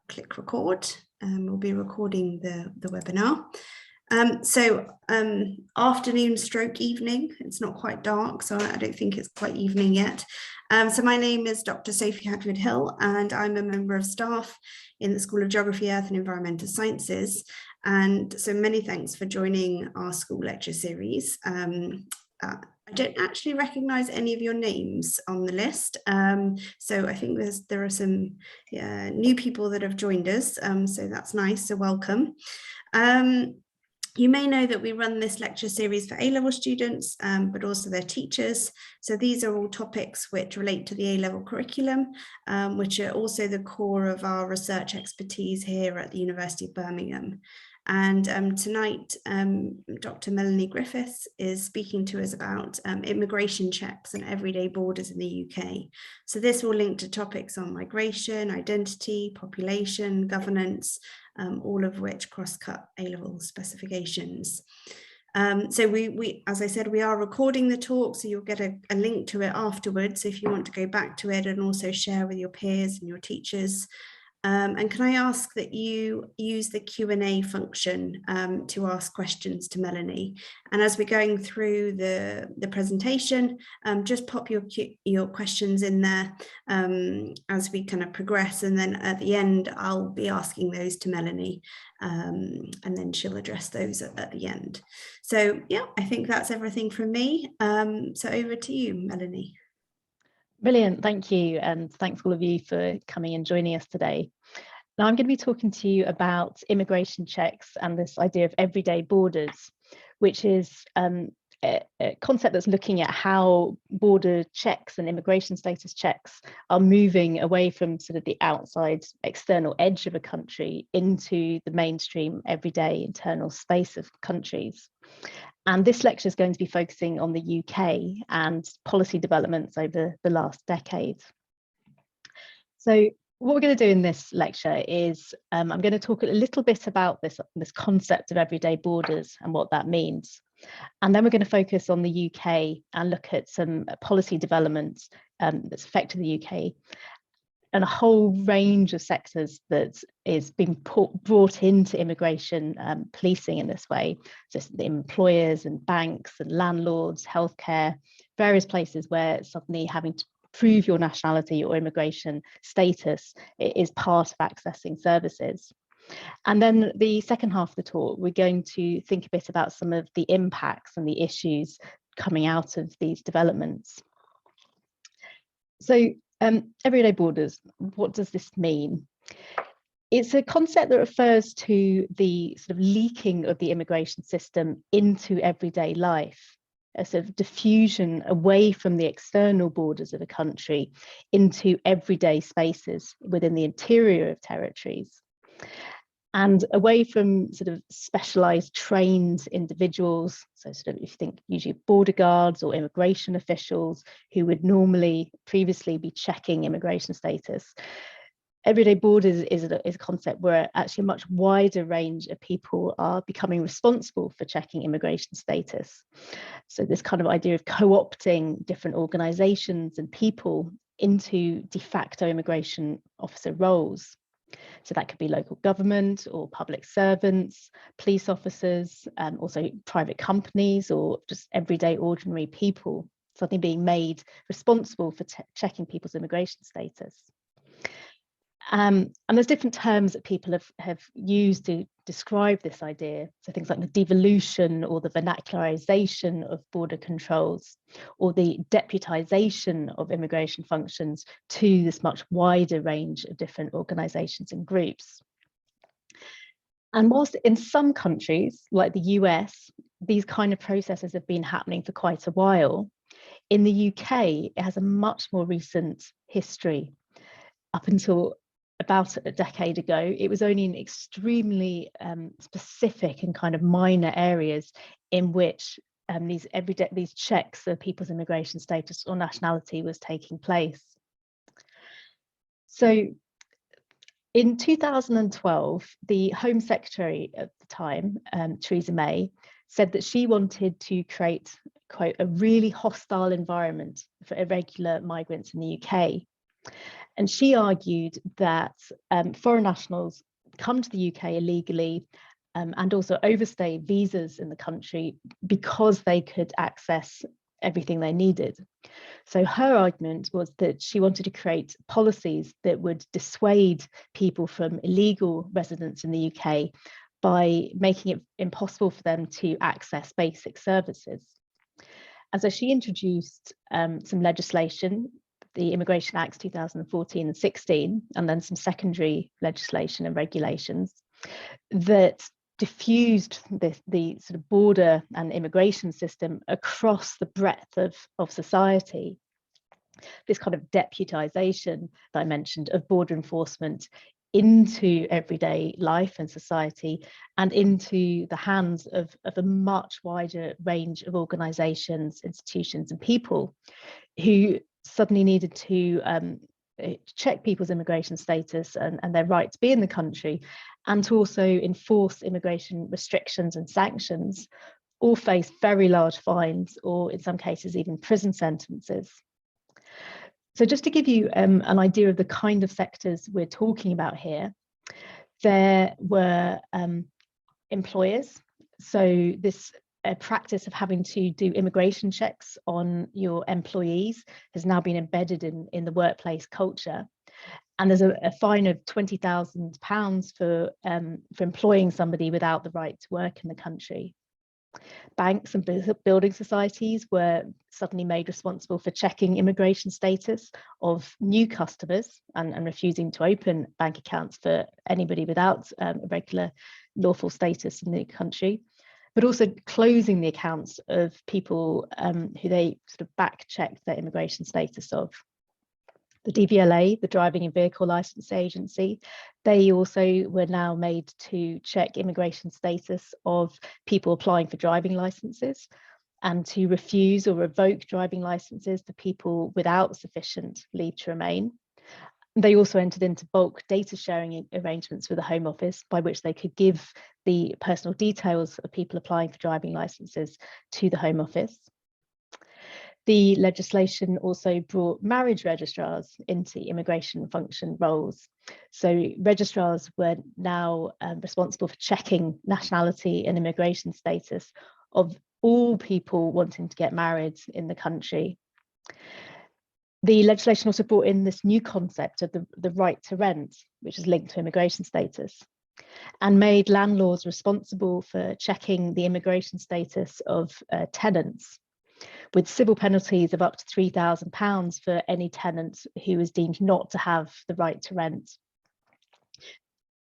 click record, and we'll be recording the webinar. Afternoon stroke evening, it's not quite dark, so I don't think it's quite evening yet. So my name is Dr. Sophie Hadwood-Hill, and I'm a member of staff in the School of Geography, Earth and Environmental Sciences. And so many thanks for joining our school lecture series. I don't actually recognise any of your names on the list, so I think there are some new people that have joined us, so that's nice, so welcome. You may know that we run this lecture series for A-level students, but also their teachers. So these are all topics which relate to the A-level curriculum, which are also the core of our research expertise here at the University of Birmingham. And tonight, Dr. Melanie Griffiths is speaking to us about immigration checks and everyday borders in the UK. So this will link to topics on migration, identity, population, governance, all of which cross-cut A-level specifications. So we, as I said, we are recording the talk, so you'll get a link to it afterwards if you want to go back to it and also share with your peers and your teachers. And can I ask that you use the Q&A function to ask questions to Melanie? And as we're going through the presentation, just pop your questions in there as we kind of progress. And then at the end, I'll be asking those to Melanie, and then she'll address those at the end. So yeah, I think that's everything from me. So over to you, Melanie. Brilliant, thank you, and thanks all of you for coming and joining us today. Now I'm going to be talking to you about immigration checks and this idea of everyday borders, which is a concept that's looking at how border checks and immigration status checks are moving away from sort of the outside external edge of a country into the mainstream everyday internal space of countries. And this lecture is going to be focusing on the UK and policy developments over the last decade. So what we're going to do in this lecture is I'm going to talk a little bit about this concept of everyday borders and what that means. And then we're going to focus on the UK and look at some policy developments that's affected the UK and a whole range of sectors that is being brought into immigration policing in this way. Just the employers and banks and landlords, healthcare, various places where suddenly having to prove your nationality or immigration status is part of accessing services. And then the second half of the talk, we're going to think a bit about some of the impacts and the issues coming out of these developments. So everyday borders, what does this mean? It's a concept that refers to the sort of leaking of the immigration system into everyday life, a sort of diffusion away from the external borders of a country into everyday spaces within the interior of territories. And away from sort of specialised trained individuals, so sort of if you think usually border guards or immigration officials who would normally previously be checking immigration status, everyday borders is a concept where actually a much wider range of people are becoming responsible for checking immigration status. So this kind of idea of co-opting different organisations and people into de facto immigration officer roles. So that could be local government or public servants, police officers, also private companies or just everyday ordinary people suddenly being made responsible for checking people's immigration status. And there's different terms that people have used to describe this idea. So things like the devolution or the vernacularization of border controls, or the deputization of immigration functions to this much wider range of different organizations and groups. And whilst in some countries, like the US, these kind of processes have been happening for quite a while, in the UK, it has a much more recent history. Up until about a decade ago, it was only in extremely specific and kind of minor areas in which these checks of people's immigration status or nationality was taking place. So in 2012, the Home Secretary at the time, Theresa May, said that she wanted to create, quote, a really hostile environment for irregular migrants in the UK. And she argued that foreign nationals come to the UK illegally and also overstay visas in the country because they could access everything they needed. So her argument was that she wanted to create policies that would dissuade people from illegal residence in the UK by making it impossible for them to access basic services. And so she introduced some legislation, the Immigration Acts 2014 and 16, and then some secondary legislation and regulations that diffused the sort of border and immigration system across the breadth of society. This kind of deputization that I mentioned of border enforcement into everyday life and society and into the hands of a much wider range of organizations, institutions and people who suddenly needed to check people's immigration status and their right to be in the country, and to also enforce immigration restrictions and sanctions, all face very large fines or in some cases even prison sentences. So just to give you an idea of the kind of sectors we're talking about here, there were employers. So this practice of having to do immigration checks on your employees has now been embedded in the workplace culture. And there's a fine of £20,000 for employing somebody without the right to work in the country. Banks and building societies were suddenly made responsible for checking immigration status of new customers and refusing to open bank accounts for anybody without a regular lawful status in the country, but also closing the accounts of people who they sort of back checked their immigration status of. The DVLA, the Driving and Vehicle Licence Agency, they also were now made to check immigration status of people applying for driving licences and to refuse or revoke driving licences for people without sufficient leave to remain. They also entered into bulk data sharing arrangements with the Home Office by which they could give the personal details of people applying for driving licences to the Home Office. The legislation also brought marriage registrars into immigration function roles. So registrars were now responsible for checking nationality and immigration status of all people wanting to get married in the country. The legislation also brought in this new concept of the right to rent, which is linked to immigration status, and made landlords responsible for checking the immigration status of tenants, with civil penalties of up to £3,000 for any tenant who is deemed not to have the right to rent.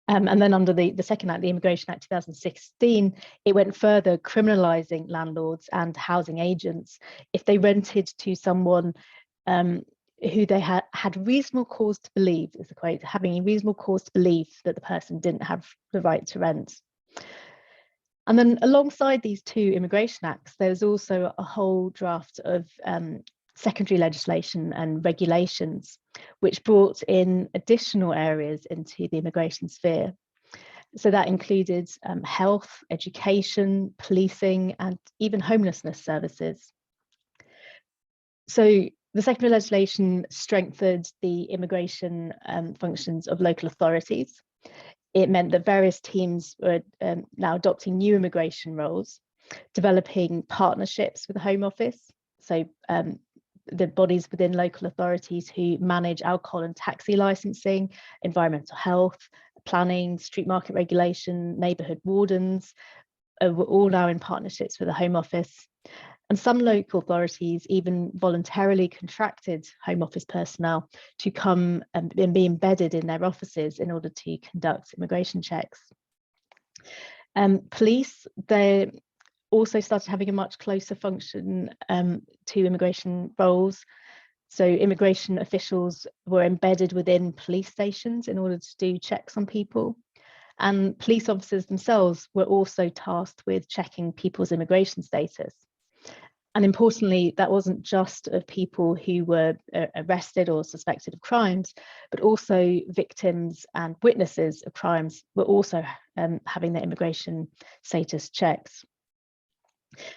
And then under the second act, the Immigration Act 2016, it went further, criminalising landlords and housing agents if they rented to someone who they had reasonable cause to believe, is the quote, having a reasonable cause to believe that the person didn't have the right to rent. And then alongside these two immigration acts, there's also a whole draft of secondary legislation and regulations, which brought in additional areas into the immigration sphere. So that included health, education, policing, and even homelessness services. So the secondary legislation strengthened the immigration functions of local authorities. It meant that various teams were now adopting new immigration roles, developing partnerships with the Home Office. So the bodies within local authorities who manage alcohol and taxi licensing, environmental health, planning, street market regulation, neighbourhood wardens, were all now in partnerships with the Home Office. And some local authorities even voluntarily contracted Home Office personnel to come and be embedded in their offices in order to conduct immigration checks. Police, they also started having a much closer function to immigration roles. So immigration officials were embedded within police stations in order to do checks on people. And police officers themselves were also tasked with checking people's immigration status. And importantly, that wasn't just of people who were arrested or suspected of crimes, but also victims and witnesses of crimes were also having their immigration status checks.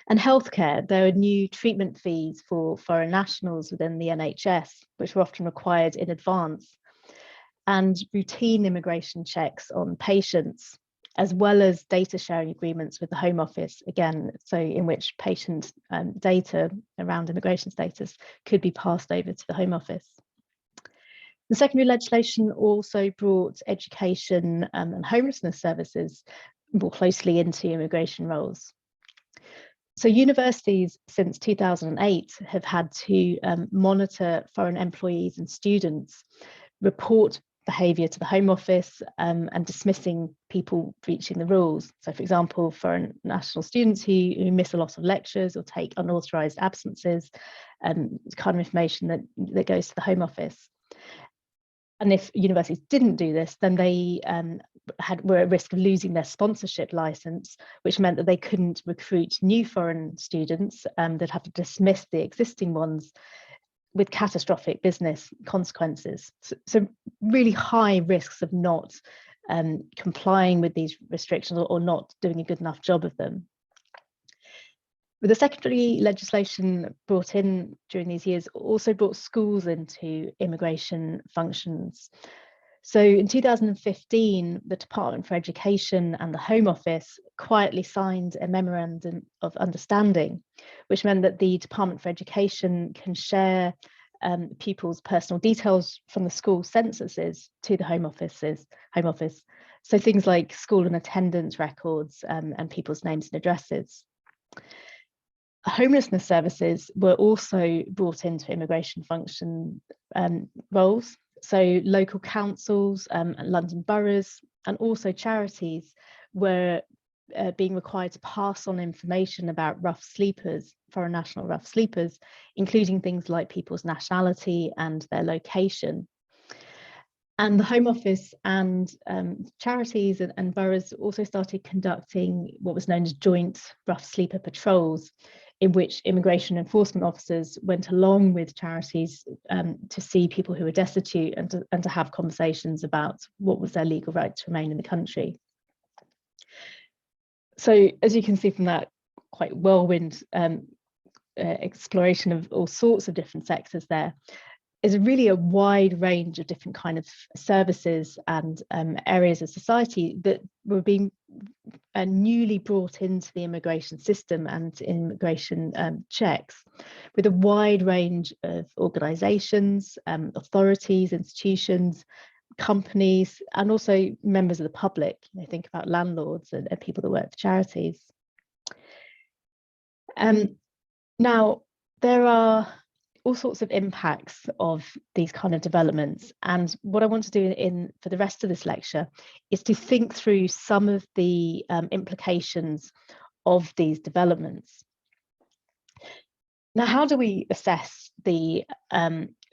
And healthcare, there are new treatment fees for foreign nationals within the NHS, which were often required in advance, and routine immigration checks on patients, as well as data sharing agreements with the Home Office, again, so in which patient data around immigration status could be passed over to the Home Office. The secondary legislation also brought education and homelessness services more closely into immigration roles. So universities since 2008 have had to monitor foreign employees and students, report behaviour to the Home Office and dismissing people breaching the rules. So for example, foreign national students who miss a lot of lectures or take unauthorised absences, kind of information that goes to the Home Office. And if universities didn't do this, then they were at risk of losing their sponsorship licence, which meant that they couldn't recruit new foreign students. They'd have to dismiss the existing ones, with catastrophic business consequences. So really high risks of not complying with these restrictions or not doing a good enough job of them. But the secondary legislation brought in during these years also brought schools into immigration functions. So in 2015, the Department for Education and the Home Office quietly signed a memorandum of understanding, which meant that the Department for Education can share pupils' personal details from the school censuses to the Home Office. So things like school and attendance records and people's names and addresses. Homelessness services were also brought into immigration function roles. So local councils, London boroughs, and also charities were being required to pass on information about rough sleepers, foreign national rough sleepers, including things like people's nationality and their location. And the Home Office and charities and boroughs also started conducting what was known as joint rough sleeper patrols, in which immigration enforcement officers went along with charities to see people who were destitute and to have conversations about what was their legal right to remain in the country. So as you can see from that quite whirlwind exploration of all sorts of different sectors, there is really a wide range of different kind of services and areas of society that were being newly brought into the immigration system and immigration checks, with a wide range of organisations, authorities, institutions, companies, and also members of the public. Think about landlords and people that work for charities. Now, there are all sorts of impacts of these kind of developments, and what I want to do for the rest of this lecture is to think through some of the implications of these developments. Now, how do we assess the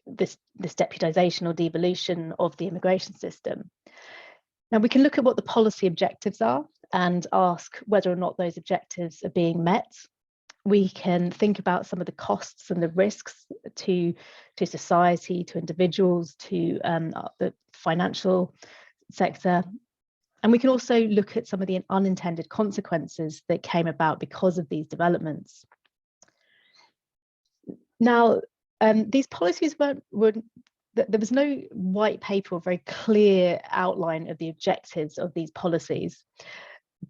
this deputisation or devolution of the immigration system? Now, we can look at what the policy objectives are and ask whether or not those objectives are being met. We can think about some of the costs and the risks to society, to individuals, to the financial sector. And we can also look at some of the unintended consequences that came about because of these developments. Now, these policies there was no white paper or very clear outline of the objectives of these policies.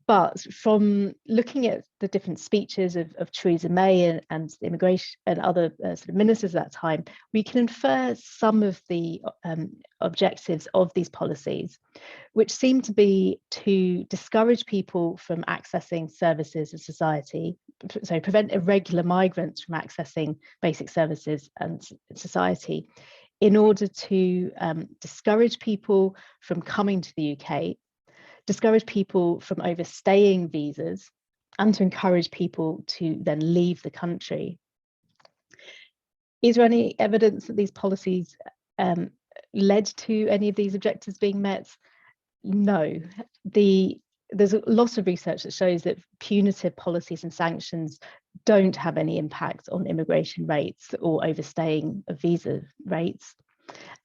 But from looking at the different speeches of Theresa May and immigration and other sort of ministers at that time, we can infer some of the objectives of these policies, which seem to be to discourage people from accessing services of society, so prevent irregular migrants from accessing basic services and society, in order to discourage people from coming to the UK, discourage people from overstaying visas, and to encourage people to then leave the country. Is there any evidence that these policies led to any of these objectives being met? No. There's a lot of research that shows that punitive policies and sanctions don't have any impact on immigration rates or overstaying of visa rates.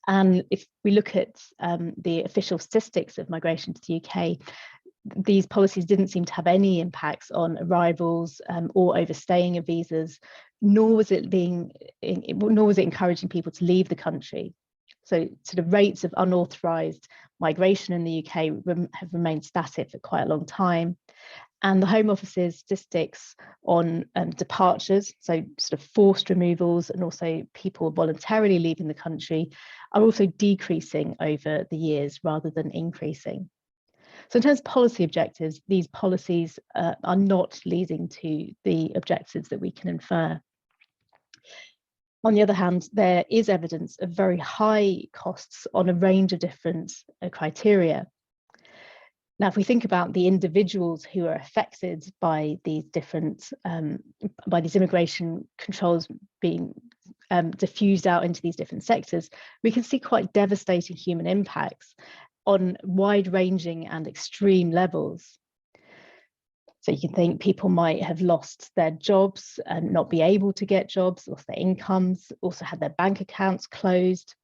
And if we look at the official statistics of migration to the UK, these policies didn't seem to have any impacts on arrivals or overstaying of visas, nor was it encouraging people to leave the country. So sort of rates of unauthorised migration in the UK have remained static for quite a long time. And the Home Office's statistics on departures, so sort of forced removals and also people voluntarily leaving the country, are also decreasing over the years rather than increasing. So in terms of policy objectives, these policies are not leading to the objectives that we can infer. On the other hand, there is evidence of very high costs on a range of different criteria. Now, if we think about the individuals who are affected by these different, by these immigration controls being diffused out into these different sectors, we can see quite devastating human impacts on wide-ranging and extreme levels. So you can think people might have lost their jobs and not be able to get jobs, lost their incomes, also had their bank accounts closed.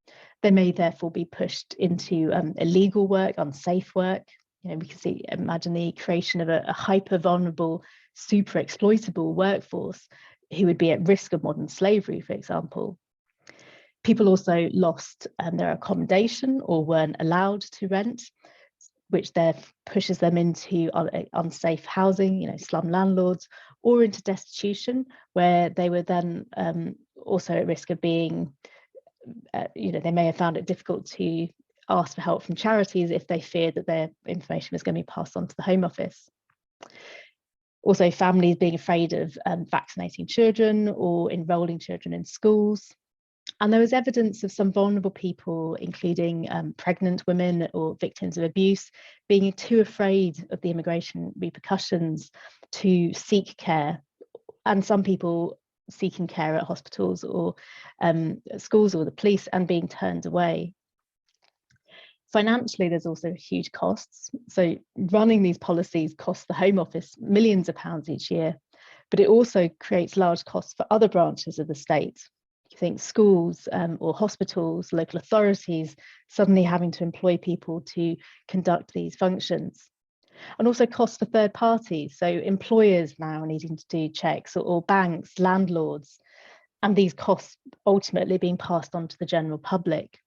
They may therefore be pushed into illegal work, unsafe work. You know, we can imagine the creation of a hyper vulnerable, super exploitable workforce who would be at risk of modern slavery, for example. People also lost their accommodation or weren't allowed to rent, which then pushes them into unsafe housing, you know, slum landlords, or into destitution, where they were then also at risk of being, you know, they may have found it difficult to ask for help from charities if they feared that their information was going to be passed on to the Home Office. Also, families being afraid of vaccinating children or enrolling children in schools. And there was evidence of some vulnerable people, including pregnant women or victims of abuse, being too afraid of the immigration repercussions to seek care, and some people seeking care at hospitals or schools or the police and being turned away. Financially, there's also huge costs. So running these policies costs the Home Office millions of pounds each year, but it also creates large costs for other branches of the state. You think schools or hospitals, local authorities suddenly having to employ people to conduct these functions. And also costs for third parties, so employers now needing to do checks, or banks, landlords, and these costs ultimately being passed on to the general public.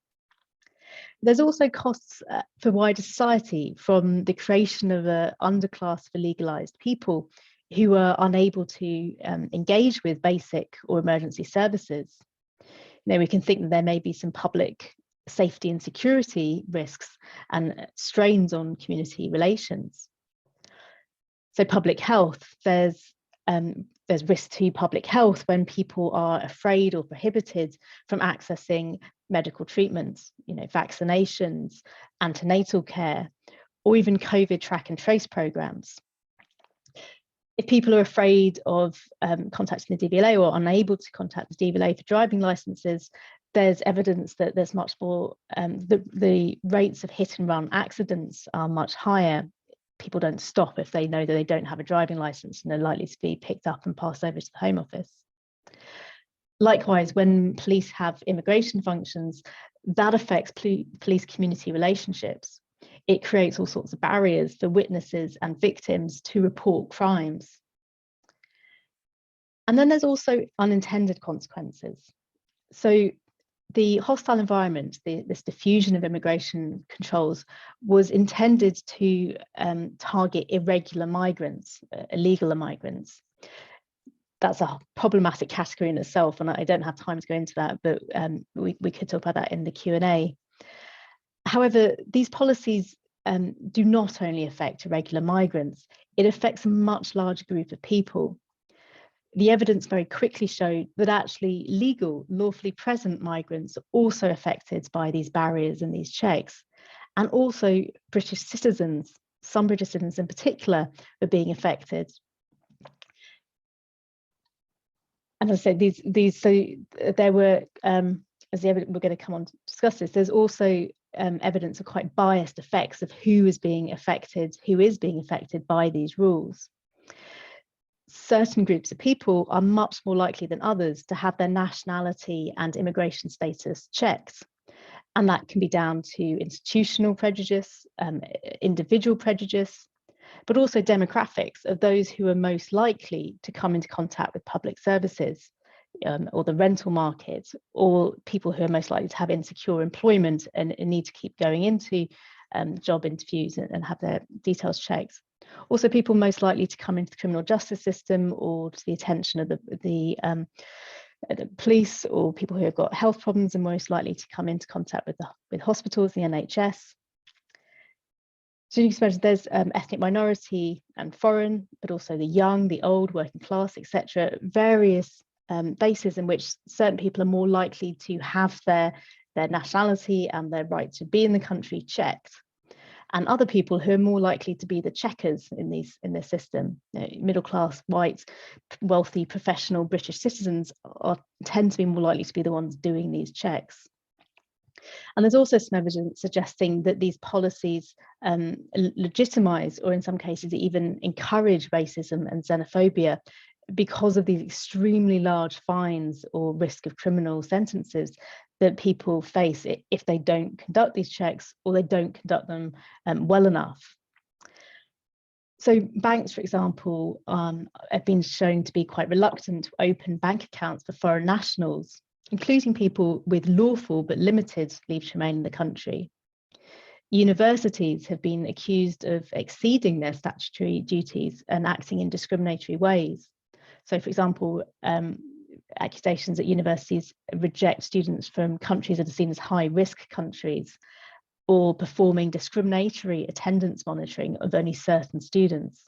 There's also costs for wider society from the creation of an underclass for legalised people who are unable to engage with basic or emergency services. You know, we can think that there may be some public safety and security risks and strains on community relations. So public health, there's risk to public health when people are afraid or prohibited from accessing medical treatments, you know, vaccinations, antenatal care, or even COVID track and trace programs. If people are afraid of contacting the DVLA or unable to contact the DVLA for driving licenses, there's evidence that there's much more, the rates of hit and run accidents are much higher. People don't stop if they know that they don't have a driving license and are likely to be picked up and passed over to the Home Office. Likewise, when police have immigration functions, that affects police community relationships. It creates all sorts of barriers for witnesses and victims to report crimes. And then there's also unintended consequences. So the hostile environment, this diffusion of immigration controls, was intended to target irregular migrants, illegal migrants. That's a problematic category in itself, and I don't have time to go into that, but we could talk about that in the Q&A. However, these policies do not only affect irregular migrants, it affects a much larger group of people. The evidence very quickly showed that actually legal, lawfully present migrants are also affected by these barriers and these checks. And also British citizens, some British citizens in particular, are being affected. And as I said, so there were, as the evidence, we're going to come on to discuss this, there's also evidence of quite biased effects of who is being affected by these rules. Certain groups of people are much more likely than others to have their nationality and immigration status checked. And that can be down to institutional prejudice, individual prejudice, but also demographics of those who are most likely to come into contact with public services, or the rental market, or people who are most likely to have insecure employment and need to keep going into job interviews and have their details checked. Also, people most likely to come into the criminal justice system or to the attention of the police, or people who have got health problems and most likely to come into contact with hospitals, the NHS. So you can imagine there's ethnic minority and foreign, but also the young, the old, working class, etc. Various bases in which certain people are more likely to have their nationality and their right to be in the country checked, and other people who are more likely to be the checkers in this system. Middle class, white, wealthy, professional British citizens tend to be more likely to be the ones doing these checks. And there's also some evidence suggesting that these policies legitimize, or in some cases even encourage, racism and xenophobia because of these extremely large fines or risk of criminal sentences that people face if they don't conduct these checks, or they don't conduct them well enough. So banks, for example, have been shown to be quite reluctant to open bank accounts for foreign nationals, including people with lawful but limited leave to remain in the country. Universities have been accused of exceeding their statutory duties and acting in discriminatory ways. So, for example, accusations that universities reject students from countries that are seen as high-risk countries, or performing discriminatory attendance monitoring of only certain students.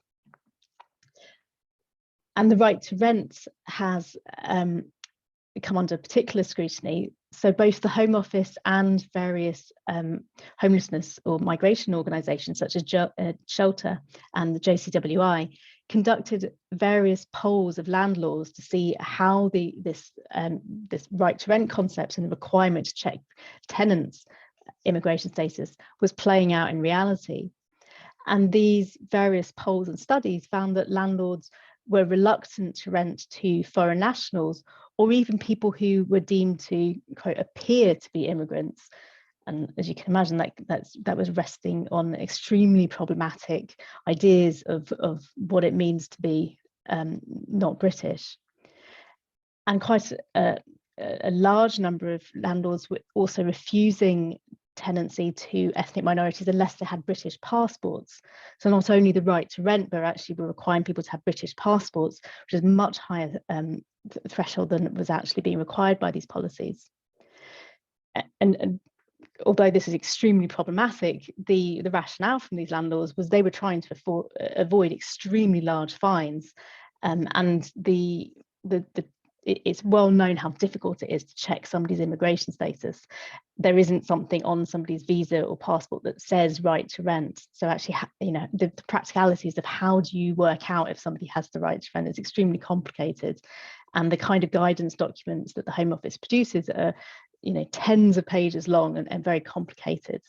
And the right to rent has come under particular scrutiny. So both the Home Office and various homelessness or migration organisations such as Shelter and the JCWI conducted various polls of landlords to see how this right to rent concept and the requirement to check tenants' immigration status was playing out in reality. And these various polls and studies found that landlords were reluctant to rent to foreign nationals, or even people who were deemed to, quote, appear to be immigrants. And as you can imagine, that was resting on extremely problematic ideas of what it means to be not British. And quite a large number of landlords were also refusing tenancy to ethnic minorities unless they had British passports. So not only the right to rent, but actually we're requiring people to have British passports, which is much higher threshold than was actually being required by these policies. And although this is extremely problematic, the rationale from these landlords was they were trying to avoid extremely large fines, and it's well known how difficult it is to check somebody's immigration status. There isn't something on somebody's visa or passport that says right to rent. So actually, the practicalities of how do you work out if somebody has the right to rent is extremely complicated. And the kind of guidance documents that the Home Office produces are, tens of pages long and very complicated.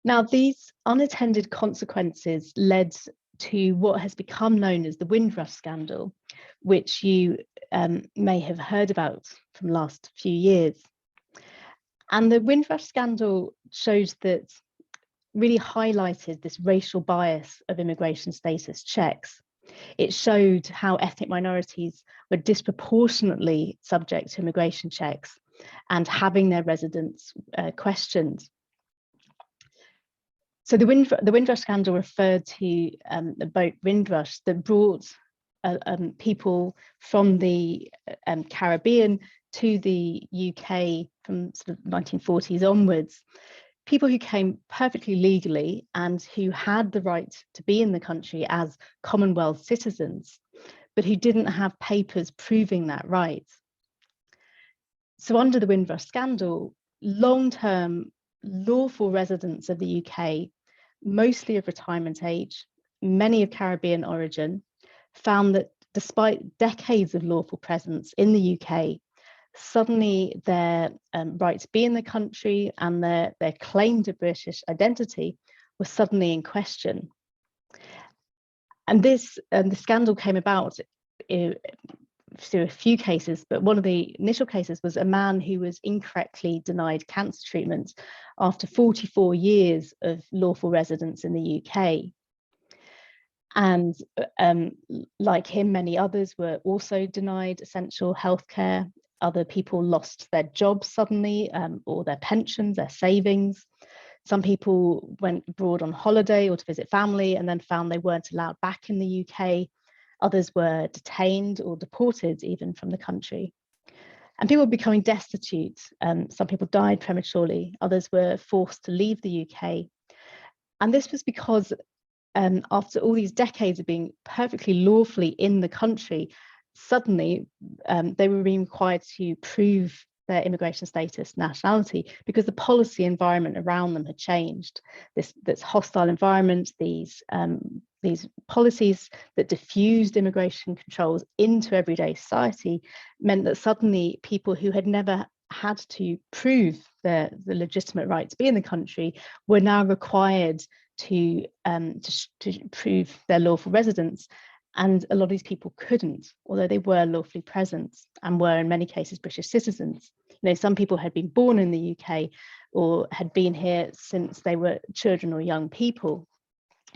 Now, these unattended consequences led to what has become known as the Windrush scandal, which you may have heard about from the last few years. And the Windrush scandal shows that really highlighted this racial bias of immigration status checks. It showed how ethnic minorities were disproportionately subject to immigration checks and having their residence questioned. So the Windrush scandal referred to the boat Windrush that brought people from the Caribbean to the UK from sort of 1940s onwards, people who came perfectly legally and who had the right to be in the country as Commonwealth citizens, but who didn't have papers proving that right. So under the Windrush scandal, long-term lawful residents of the UK, mostly of retirement age, many of Caribbean origin, found that despite decades of lawful presence in the UK, suddenly their right to be in the country and their claim to British identity was suddenly in question. And the scandal came about through a few cases, but one of the initial cases was a man who was incorrectly denied cancer treatment after 44 years of lawful residence in the UK. And like him, many others were also denied essential healthcare. Other people lost their jobs suddenly, or their pensions, their savings. Some people went abroad on holiday or to visit family and then found they weren't allowed back in the UK. Others were detained or deported even from the country. And people were becoming destitute. Some people died prematurely. Others were forced to leave the UK. And this was because after all these decades of being perfectly lawfully in the country, suddenly they were being required to prove their immigration status, nationality, because the policy environment around them had changed. This hostile environment, these policies that diffused immigration controls into everyday society meant that suddenly people who had never had to prove the legitimate right to be in the country were now required to prove their lawful residence. And a lot of these people couldn't, although they were lawfully present and were in many cases British citizens. You know, some people had been born in the UK or had been here since they were children or young people.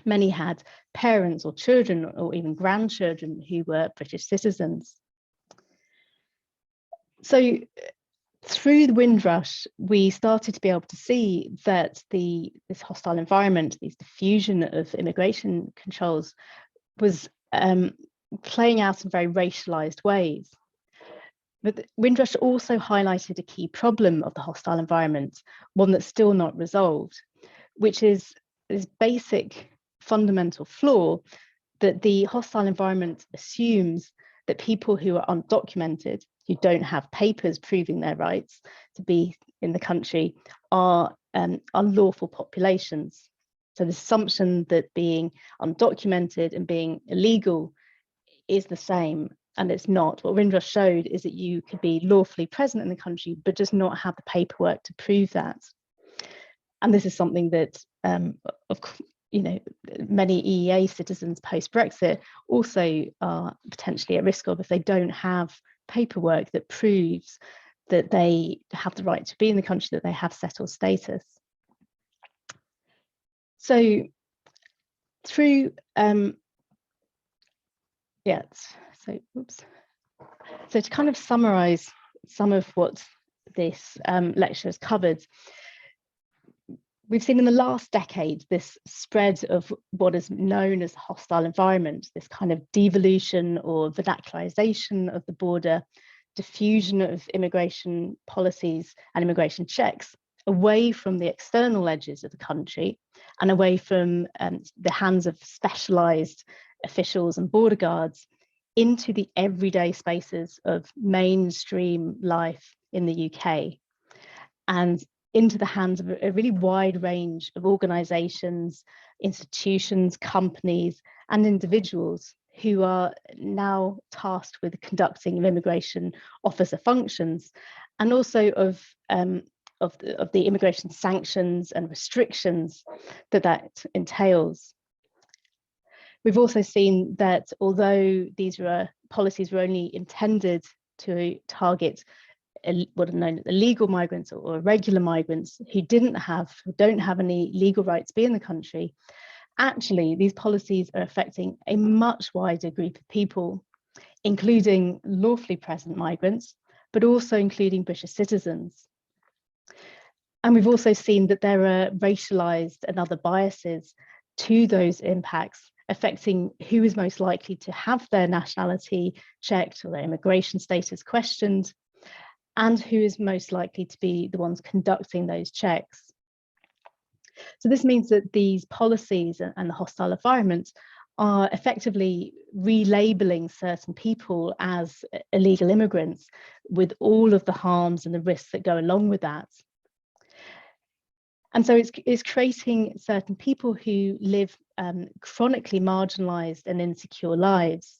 Many had parents or children or even grandchildren who were British citizens. So through the Windrush, we started to be able to see that this hostile environment, this diffusion of immigration controls, was playing out in very racialized ways. But Windrush also highlighted a key problem of the hostile environment, one that's still not resolved, which is this basic fundamental flaw that the hostile environment assumes that people who are undocumented, who don't have papers proving their rights to be in the country, are unlawful populations. So the assumption that being undocumented and being illegal is the same, and it's not. What Windrush showed is that you could be lawfully present in the country, but just not have the paperwork to prove that. And this is something that, many EEA citizens post-Brexit also are potentially at risk of if they don't have paperwork that proves that they have the right to be in the country, that they have settled status. So through, so to kind of summarize some of what this lecture has covered, we've seen in the last decade this spread of what is known as hostile environment, this kind of devolution or vernacularization of the border, diffusion of immigration policies and immigration checks away from the external edges of the country and away from the hands of specialized officials and border guards into the everyday spaces of mainstream life in the UK, and into the hands of a really wide range of organisations, institutions, companies, and individuals who are now tasked with conducting immigration officer functions, and also of the immigration sanctions and restrictions that entails. We've also seen that although these policies were only intended to target what are known as illegal migrants or irregular migrants who don't have any legal right to be in the country, actually these policies are affecting a much wider group of people, including lawfully present migrants, but also including British citizens. And we've also seen that there are racialized and other biases to those impacts, affecting who is most likely to have their nationality checked or their immigration status questioned, and who is most likely to be the ones conducting those checks. So this means that these policies and the hostile environment are effectively relabeling certain people as illegal immigrants, with all of the harms and the risks that go along with that. And so it's creating certain people who live chronically marginalized and insecure lives.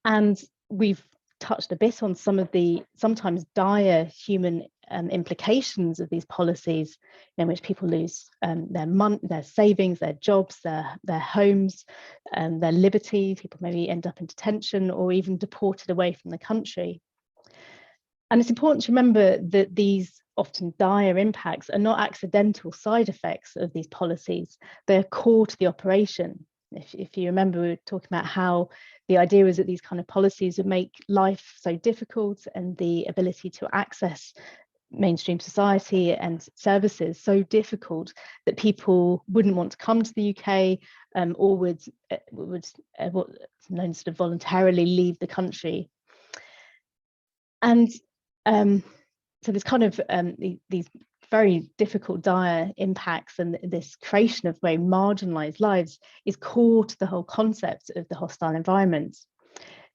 And we've touched a bit on some of the sometimes dire human implications of these policies, in which people lose their savings, their jobs, their homes, their liberty. People maybe end up in detention or even deported away from the country. And it's important to remember that these often dire impacts are not accidental side effects of these policies. They're core to the operation. if you remember, we were talking about how the idea was that these kind of policies would make life so difficult and the ability to access mainstream society and services so difficult that people wouldn't want to come to the UK, or would what's known sort of voluntarily leave the country. And so there's kind of these very difficult, dire impacts, and this creation of very marginalized lives is core to the whole concept of the hostile environment.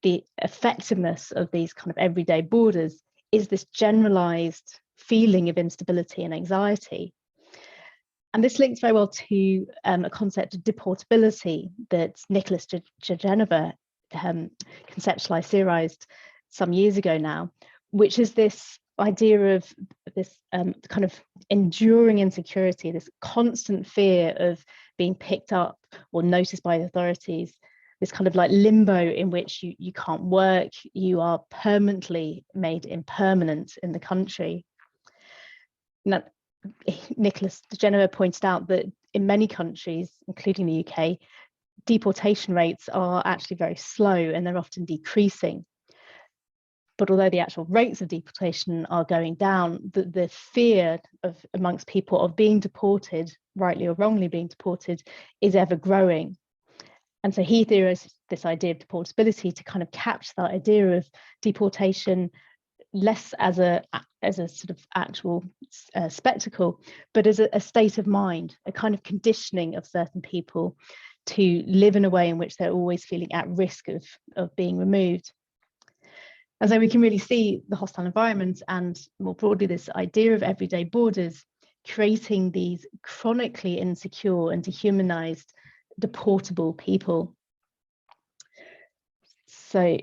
The effectiveness of these kind of everyday borders is this generalized feeling of instability and anxiety. And this links very well to a concept of deportability that Nicholas Geneva conceptualized, theorized some years ago now, which is this idea of this kind of enduring insecurity, this constant fear of being picked up or noticed by the authorities, this kind of like limbo in which you can't work, you are permanently made impermanent in the country. Now, Nicholas Geneva pointed out that in many countries, including the UK, deportation rates are actually very slow and they're often decreasing. But although the actual rates of deportation are going down, the fear amongst people of being deported, rightly or wrongly being deported, is ever growing. And so he theorized this idea of deportability to kind of capture that idea of deportation less as a sort of actual spectacle, but as a state of mind, a kind of conditioning of certain people to live in a way in which they're always feeling at risk of being removed. And so we can really see the hostile environment and more broadly this idea of everyday borders creating these chronically insecure and dehumanized, deportable people. So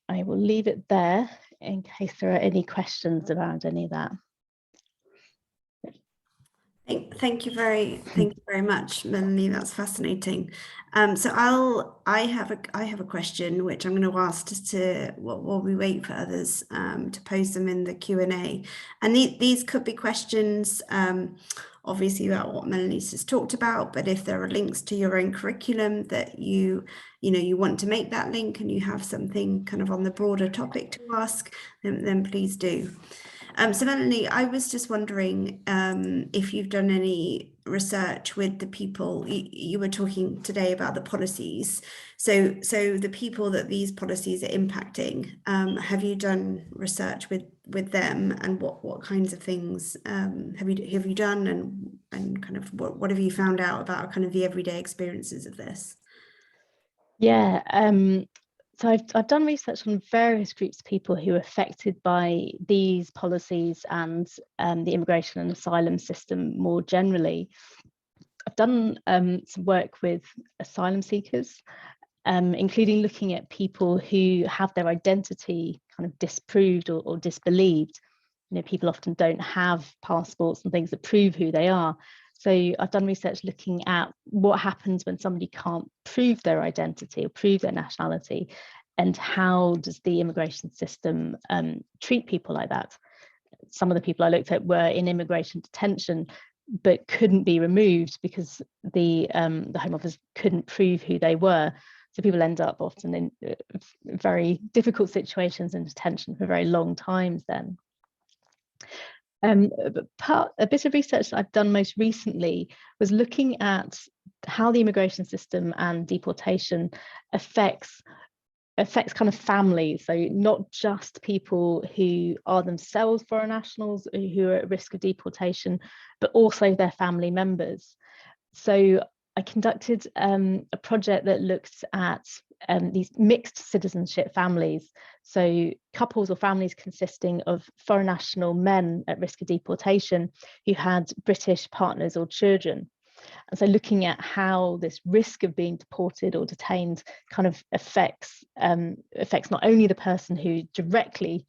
I will leave it there in case there are any questions around any of that. Thank you very much, Melanie. That's fascinating. So I have a question which I'm going to ask just to while we wait for others to post them in the Q&A. And these could be questions, obviously about what Melanie's just talked about. But if there are links to your own curriculum that you want to make that link, and you have something kind of on the broader topic to ask, then please do. So Melanie, I was just wondering if you've done any research with the people you were talking today about the policies. So the people that these policies are impacting, have you done research with them, and what kinds of things have you done, and kind of what have you found out about kind of the everyday experiences of this? Yeah. So I've done research on various groups of people who are affected by these policies and the immigration and asylum system more generally. I've done some work with asylum seekers, including looking at people who have their identity kind of disproved or disbelieved. People often don't have passports and things that prove who they are. So I've done research looking at what happens when somebody can't prove their identity or prove their nationality, and how does the immigration system treat people like that. Some of the people I looked at were in immigration detention, but couldn't be removed because the Home Office couldn't prove who they were. So people end up often in very difficult situations in detention for very long times then. A bit of research that I've done most recently was looking at how the immigration system and deportation affects kind of families. So not just people who are themselves foreign nationals who are at risk of deportation, but also their family members. So I conducted a project that looked at these mixed citizenship families, so couples or families consisting of foreign national men at risk of deportation who had British partners or children. And so looking at how this risk of being deported or detained kind of affects not only the person who directly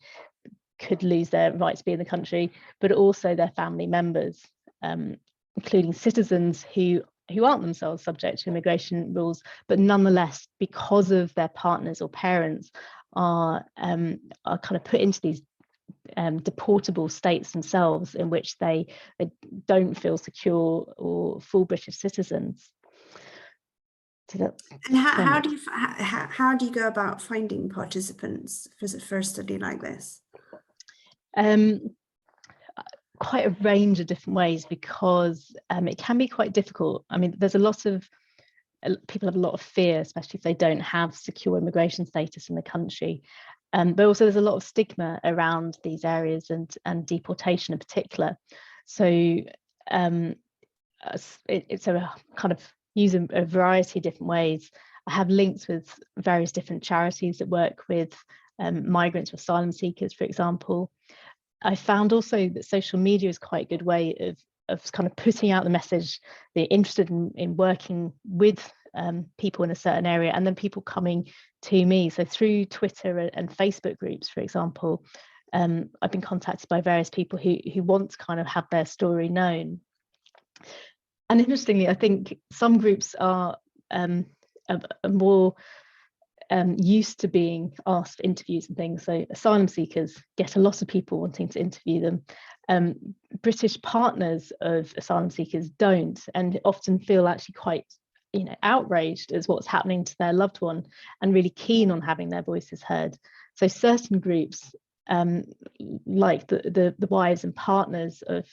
could lose their right to be in the country, but also their family members, including citizens who aren't themselves subject to immigration rules, but nonetheless, because of their partners or parents, are kind of put into these deportable states themselves, in which they don't feel secure or full British citizens. And how do you go about finding participants for a study like this? Quite a range of different ways, because it can be quite difficult. I mean, there's a lot of people have a lot of fear, especially if they don't have secure immigration status in the country. But also there's a lot of stigma around these areas and deportation in particular. So it's a kind of using a variety of different ways. I have links with various different charities that work with migrants or asylum seekers, for example. I found also that social media is quite a good way of kind of putting out the message that you're interested in working with people in a certain area, and then people coming to me. So through Twitter and Facebook groups, for example, I've been contacted by various people who want to kind of have their story known. And interestingly, I think some groups are more used to being asked for interviews and things. So asylum seekers get a lot of people wanting to interview them. British partners of asylum seekers don't, and often feel actually quite, outraged as what's happening to their loved one, and really keen on having their voices heard. So certain groups, like the wives and partners of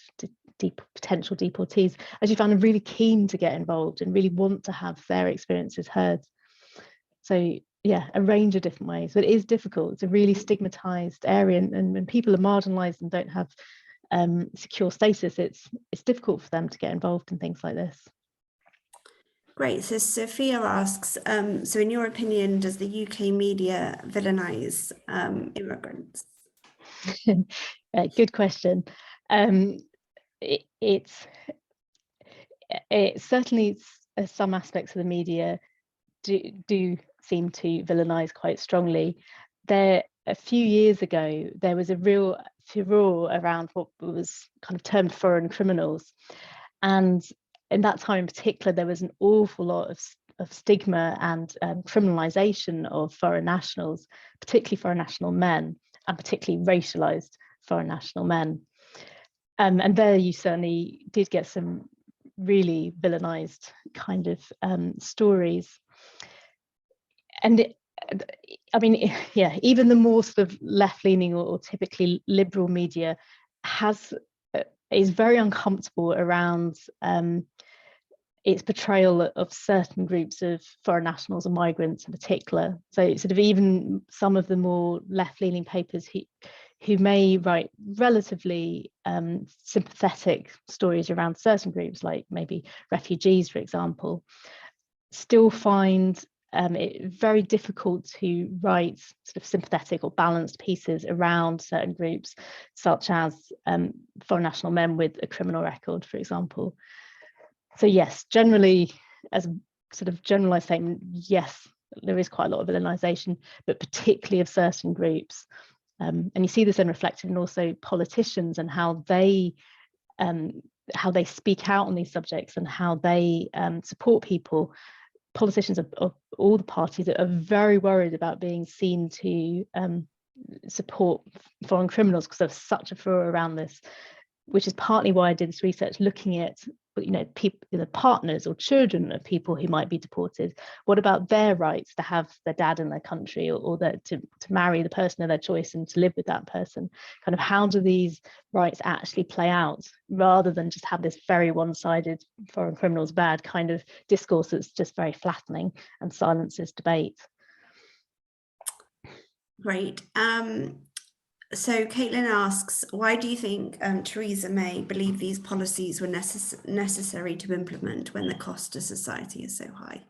potential deportees, as you found, are really keen to get involved and really want to have their experiences heard. So yeah, a range of different ways, but it is difficult. It's a really stigmatized area, and when people are marginalized and don't have secure status, it's difficult for them to get involved in things like this. Great. So Sophia asks, so in your opinion, does the UK media villainize immigrants? Good question. It's certainly some aspects of the media do seem to villainize quite strongly. A few years ago, there was a real furore around what was kind of termed foreign criminals, and in that time in particular, there was an awful lot of stigma and criminalization of foreign nationals, particularly foreign national men, and particularly racialized foreign national men. And there you certainly did get some really villainized kind of stories. And even the more sort of left-leaning or typically liberal media is very uncomfortable around its portrayal of certain groups of foreign nationals and migrants in particular. So sort of even some of the more left-leaning papers who may write relatively sympathetic stories around certain groups, like maybe refugees, for example, still find it very difficult to write sort of sympathetic or balanced pieces around certain groups, such as foreign national men with a criminal record, for example. So yes, generally, as a sort of generalized statement, yes, there is quite a lot of villainization, but particularly of certain groups. And you see this then reflected in also politicians and how they speak out on these subjects and how they support people. Politicians of all the parties are very worried about being seen to support foreign criminals, because there's such a furor around this, which is partly why I did this research looking at, people, partners or children of people who might be deported. What about their rights to have their dad in their country, or to marry the person of their choice and to live with that person? Kind of how do these rights actually play out, rather than just have this very one-sided foreign criminals bad kind of discourse that's just very flattening and silences debate. Great. So Caitlin asks, why do you think Theresa May believed these policies were necessary to implement when the cost to society is so high?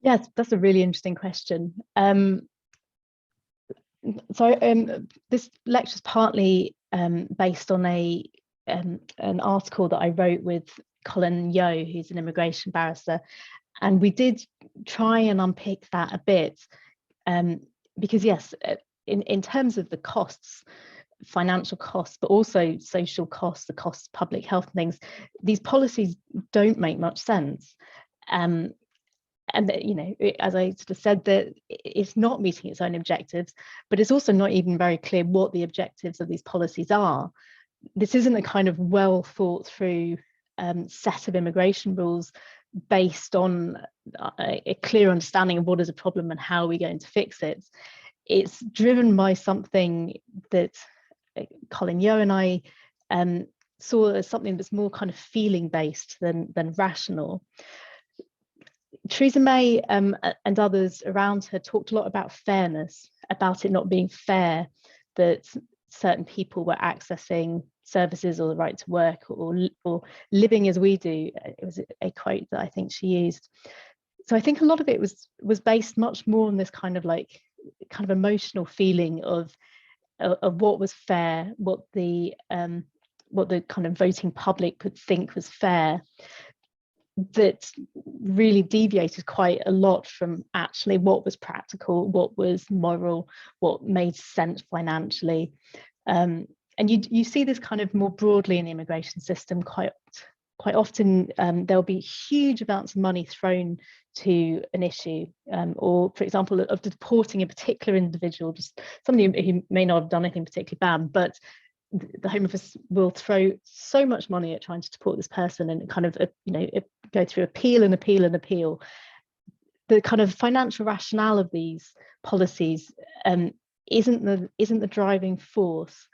Yes, that's a really interesting question. This lecture is partly based on an article that I wrote with Colin Yeo, who's an immigration barrister, and we did try and unpick that a bit, because yes, in terms of the costs, financial costs, but also social costs, the costs of public health and things, these policies don't make much sense. And as I sort of said, that it's not meeting its own objectives, but it's also not even very clear what the objectives of these policies are. This isn't a kind of well thought through set of immigration rules based on a clear understanding of what is a problem and how are we going to fix it. It's driven by something that Colin Yeo and I saw as something that's more kind of feeling based than rational. Theresa May and others around her talked a lot about fairness, about it not being fair that certain people were accessing services or the right to work or living as we do. It was a quote that I think she used. So I think a lot of it was based much more on this kind of emotional feeling of what was fair, what the kind of voting public could think was fair, that really deviated quite a lot from actually what was practical, what was moral, what made sense financially. And you see this kind of more broadly in the immigration system quite often. There'll be huge amounts of money thrown to an issue, or for example, of deporting a particular individual, just somebody who may not have done anything particularly bad, but the Home Office will throw so much money at trying to deport this person, and kind of go through appeal and appeal and appeal. The kind of financial rationale of these policies isn't the driving force,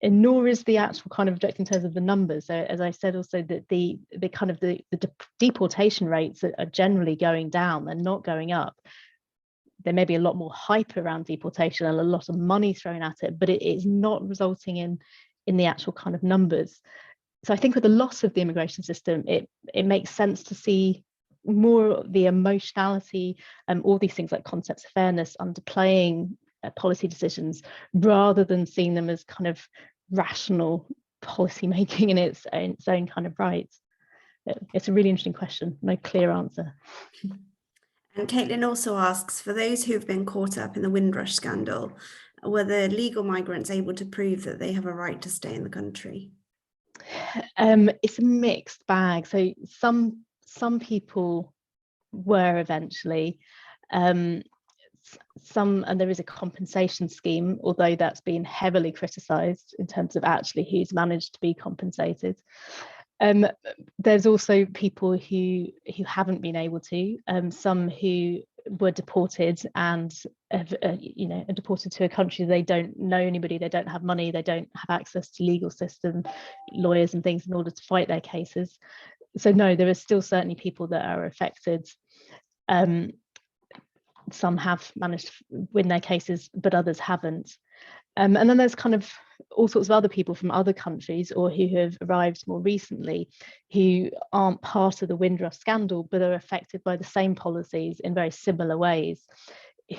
and nor is the actual kind of objective in terms of the numbers. So as I said also, that the deportation rates are generally going down, they're not going up. There may be a lot more hype around deportation and a lot of money thrown at it, but it is not resulting in the actual kind of numbers. So I think with the loss of the immigration system, it makes sense to see more the emotionality and all these things like concepts of fairness underplaying policy decisions, rather than seeing them as kind of rational policy making in its own kind of right. It's a really interesting question, no clear answer. And Caitlin also asks, for those who have been caught up in the Windrush scandal, were the legal migrants able to prove that they have a right to stay in the country? It's a mixed bag. So some people were eventually, and there is a compensation scheme, although that's been heavily criticised in terms of actually who's managed to be compensated. There's also people who haven't been able to, some who were deported and have, deported to a country they don't know anybody, they don't have money, they don't have access to legal system, lawyers and things in order to fight their cases. So no, there are still certainly people that are affected. Some have managed to win their cases, but others haven't. And then there's kind of all sorts of other people from other countries or who have arrived more recently who aren't part of the Windrush scandal, but are affected by the same policies in very similar ways,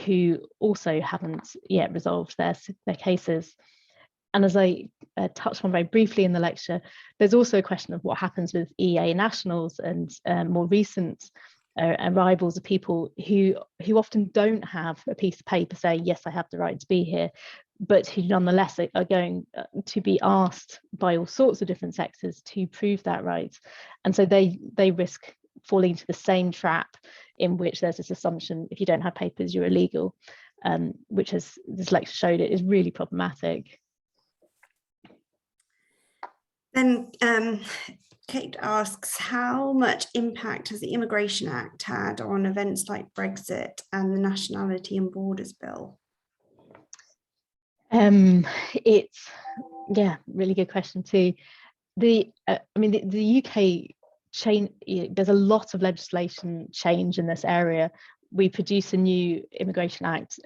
who also haven't yet resolved their cases. And as I touched on very briefly in the lecture, there's also a question of what happens with EEA nationals and more recent arrivals of people who often don't have a piece of paper saying, yes, I have the right to be here, but who nonetheless are going to be asked by all sorts of different sectors to prove that right. And so they risk falling into the same trap in which there's this assumption, if you don't have papers, you're illegal, which, as this lecture showed, it is really problematic. Then Kate asks, how much impact has the Immigration Act had on events like Brexit and the Nationality and Borders Bill? It's, really good question too. The UK change, there's a lot of legislation change in this area. We produce a new Immigration Act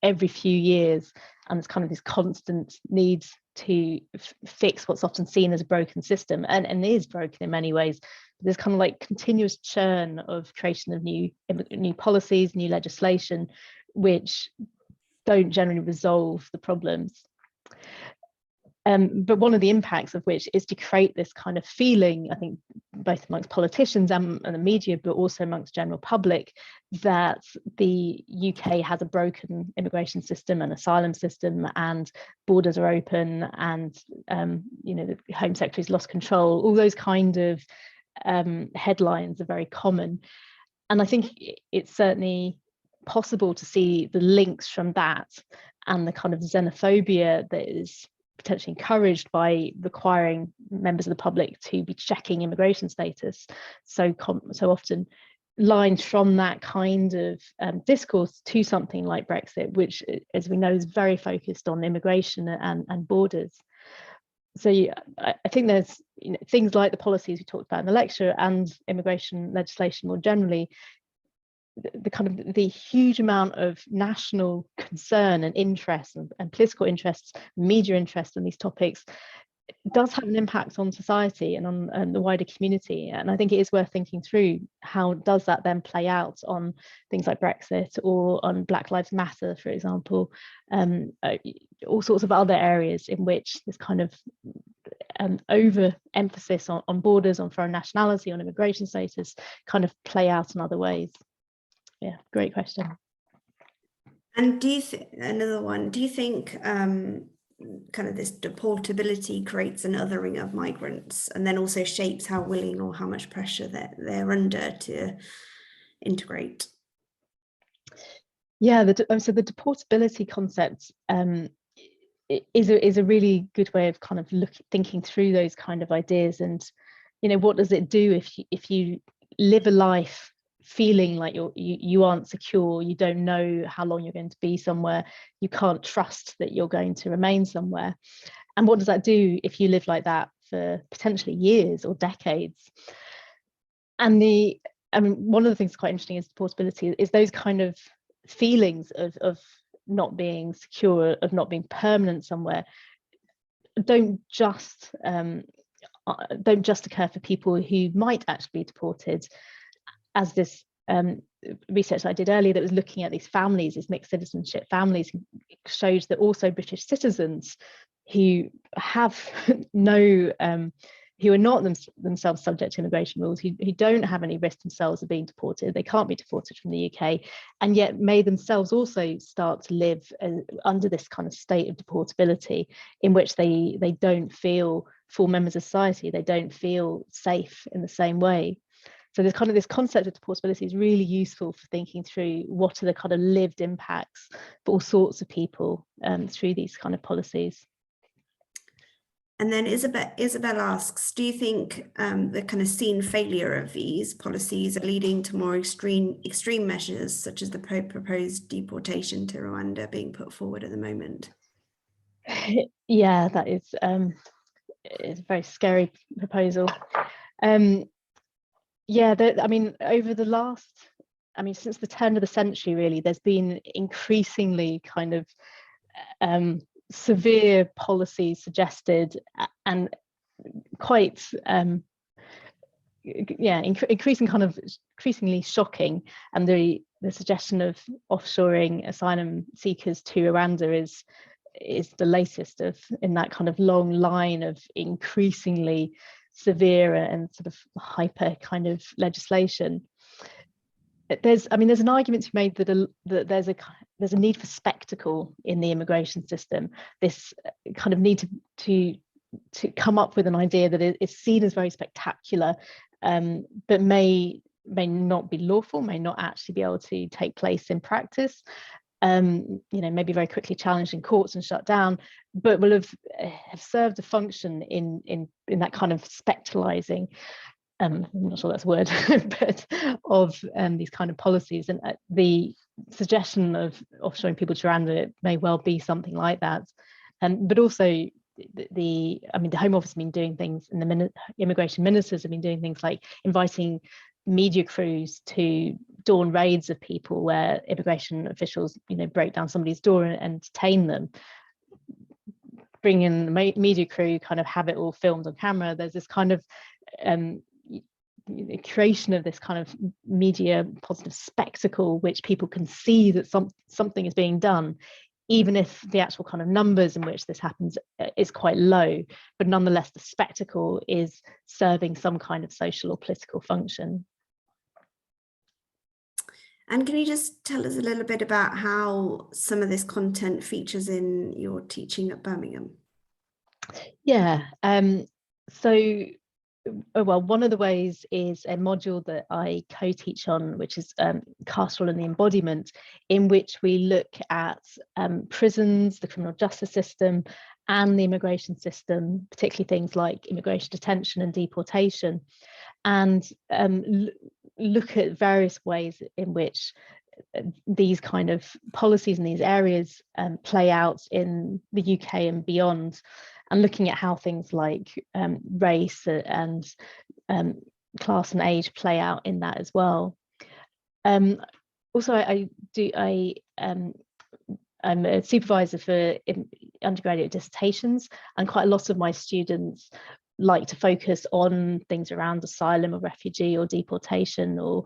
every few years, and there's kind of this constant need to fix what's often seen as a broken system, and is broken in many ways. There's kind of like continuous churn of creation of new policies, new legislation, which don't generally resolve the problems. But one of the impacts of which is to create this kind of feeling, I think, both amongst politicians and the media, but also amongst general public, that the UK has a broken immigration system and asylum system, and borders are open, and the Home Secretary's lost control. All those kind of headlines are very common, and I think it's certainly possible to see the links from that and the kind of xenophobia that is potentially encouraged by requiring members of the public to be checking immigration status so often, lines from that kind of discourse to something like Brexit, which, as we know, is very focused on immigration and borders. So I think there's things like the policies we talked about in the lecture and immigration legislation more generally, the huge amount of national concern and interest and political interests, media interest in these topics does have an impact on society and on the wider community. And I think it is worth thinking through, how does that then play out on things like Brexit or on Black Lives Matter, for example, all sorts of other areas in which this kind of overemphasis on borders, on foreign nationality, on immigration status kind of play out in other ways. Yeah, great question. And do you think kind of this deportability creates an othering of migrants, and then also shapes how willing or how much pressure they're under to integrate? Yeah, so the deportability concept is a really good way of kind of thinking through those kind of ideas. And what does it do if you live a life feeling like you aren't secure, you don't know how long you're going to be somewhere, you can't trust that you're going to remain somewhere? And what does that do if you live like that for potentially years or decades? And one of the things that's quite interesting is deportability, is those kind of feelings of not being secure, of not being permanent somewhere, don't just occur for people who might actually be deported, as this research that I did earlier that was looking at these families, these mixed citizenship families, shows that also British citizens who have who are not themselves subject to immigration rules, who don't have any risk themselves of being deported, they can't be deported from the UK, and yet may themselves also start to live under this kind of state of deportability, in which they don't feel full members of society, they don't feel safe in the same way. So this concept of deportability is really useful for thinking through what are the kind of lived impacts for all sorts of people through these kind of policies. And then Isabel asks, do you think the kind of seen failure of these policies are leading to more extreme measures, such as the proposed deportation to Rwanda being put forward at the moment? Yeah, that is it's a very scary proposal. Yeah, over the last, since the turn of the century, really, there's been increasingly kind of severe policies suggested, and quite increasingly shocking. And the suggestion of offshoring asylum seekers to Rwanda is the latest in that kind of long line of increasingly severe and sort of hyper kind of legislation. There's an argument to be made that there's a need for spectacle in the immigration system. This kind of need to come up with an idea that is seen as very spectacular, but may not be lawful, may not actually be able to take place in practice. Maybe very quickly challenged in courts and shut down, but will have served a function in that kind of spectralizing, I'm not sure that's a word, but of these kind of policies. And the suggestion of offshoring people to Rwanda may well be something like that. But also the Home Office have been doing things, and the immigration ministers have been doing things like inviting media crews to dawn raids of people where immigration officials break down somebody's door and entertain them, bring in the media crew, kind of have it all filmed on camera. There's this kind of creation of this kind of media positive spectacle, which people can see that something is being done, even if the actual kind of numbers in which this happens is quite low, but nonetheless the spectacle is serving some kind of social or political function. And can you just tell us a little bit about how some of this content features in your teaching at Birmingham? Yeah, one of the ways is a module that I co-teach on, which is Carceral and the Embodiment, in which we look at prisons, the criminal justice system, and the immigration system, particularly things like immigration detention and deportation, and look at various ways in which these kind of policies in these areas play out in the UK and beyond, and looking at how things like race and class and age play out in that as well. Also, I'm a supervisor for undergraduate dissertations, and quite a lot of my students like to focus on things around asylum or refugee or deportation or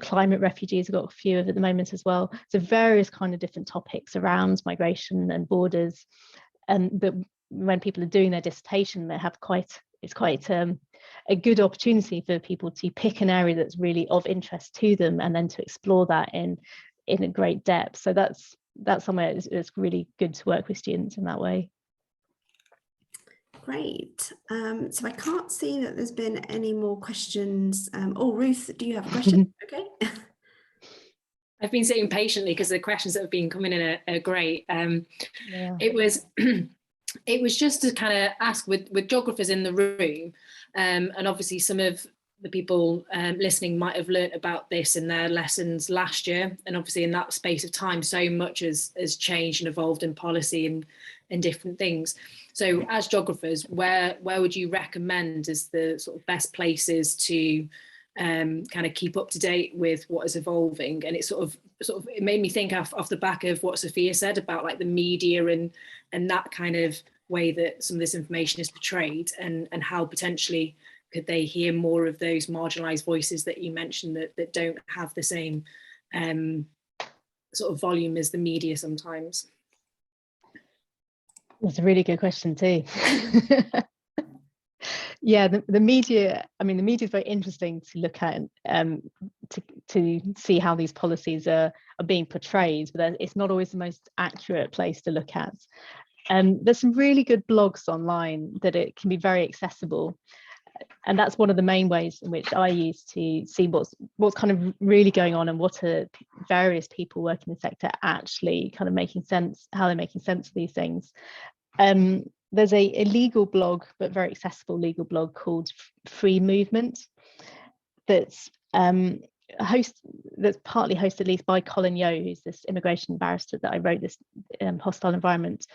climate refugees. I've got a few of at the moment as well. So various kind of different topics around migration and borders. But when people are doing their dissertation, they have it's quite a good opportunity for people to pick an area that's really of interest to them and then to explore that in a great depth. So that's somewhere it's really good to work with students in that way. Great. So I can't see that there's been any more questions. Oh, Ruth, do you have a question? Okay. I've been sitting patiently because the questions that have been coming in are great. Yeah. It was just to kind of ask with geographers in the room, and obviously some of the people listening might have learnt about this in their lessons last year, and obviously in that space of time so much has changed and evolved in policy and different things. So as geographers, where would you recommend as the sort of best places to kind of keep up to date with what is evolving? And it sort of it made me think off the back of what Sophia said about like the media and that kind of way that some of this information is portrayed, and how potentially could they hear more of those marginalized voices that you mentioned that don't have the same sort of volume as the media sometimes? That's a really good question too. Yeah, the media, I mean, the media is very interesting to look at, to see how these policies are being portrayed, but it's not always the most accurate place to look at. There's some really good blogs online that it can be very accessible. And that's one of the main ways in which I use to see what's kind of really going on and what are various people working in the sector actually kind of making sense, how they're making sense of these things. There's a legal blog, but very accessible legal blog called Free Movement that's partly hosted at least by Colin Yeo, who's this immigration barrister that I wrote this hostile environment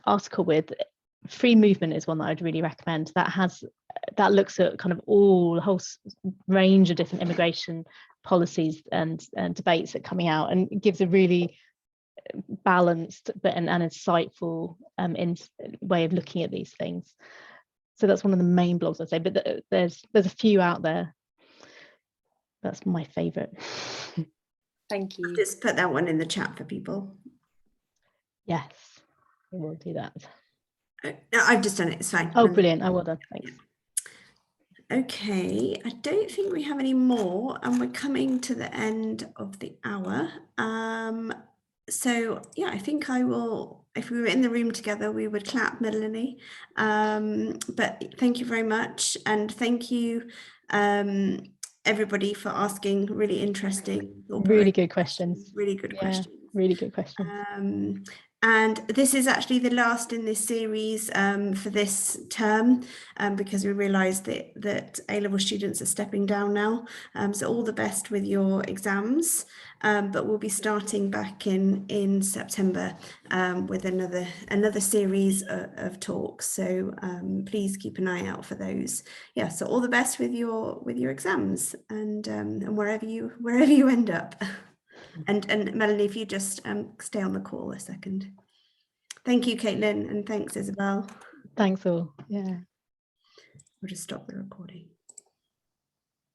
article with. Free Movement is one that I'd really recommend. That looks at kind of the whole range of different immigration policies and debates that are coming out, and it gives a really balanced but an insightful way of looking at these things. So that's one of the main blogs I'd say, but there's a few out there. That's my favorite. Thank you. Just put that one in the chat for people. Yes, we will do that. No, I've just done it, it's fine. Oh, brilliant. Oh, well done, thanks. Okay, I don't think we have any more, and we're coming to the end of the hour. So yeah, I think I will, if we were in the room together, we would clap, Melanie. But thank you very much, and thank you everybody for asking really interesting, really good questions. Really good questions. Really good questions. And this is actually the last in this series for this term, because we realised that A-level students are stepping down now. So all the best with your exams, but we'll be starting back in September with another series of talks. So please keep an eye out for those. Yeah. So all the best with your exams, and wherever you end up. And Melanie, if you just stay on the call a second. Thank you, Caitlin, and thanks, Isabel. Thanks all. Yeah. We'll just stop the recording.